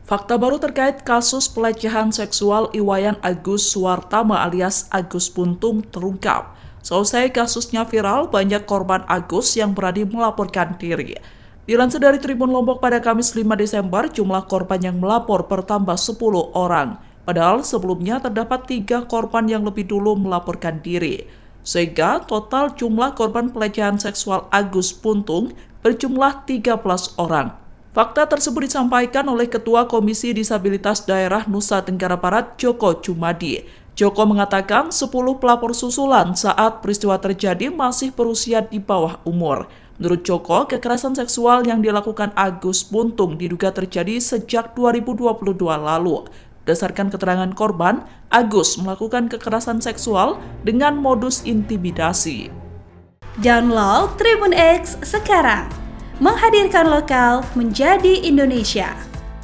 Fakta baru terkait kasus pelecehan seksual Iwayan Agus Suwartama alias Agus Buntung terungkap. Selesai kasusnya viral, banyak korban Agus yang berani melaporkan diri. Dilansir dari Tribun Lombok pada Kamis 5 Desember, jumlah korban yang melapor bertambah 10 orang. Padahal sebelumnya terdapat 3 korban yang lebih dulu melaporkan diri. Sehingga total jumlah korban pelecehan seksual Agus Buntung berjumlah 13 orang. Fakta tersebut disampaikan oleh Ketua Komisi Disabilitas Daerah Nusa Tenggara Barat, Joko Jumadi. Joko mengatakan 10 pelapor susulan saat peristiwa terjadi masih berusia di bawah umur. Menurut Joko, kekerasan seksual yang dilakukan Agus Buntung diduga terjadi sejak 2022 lalu. Berdasarkan keterangan korban, Agus melakukan kekerasan seksual dengan modus intimidasi. Download Tribun X sekarang, menghadirkan lokal menjadi Indonesia.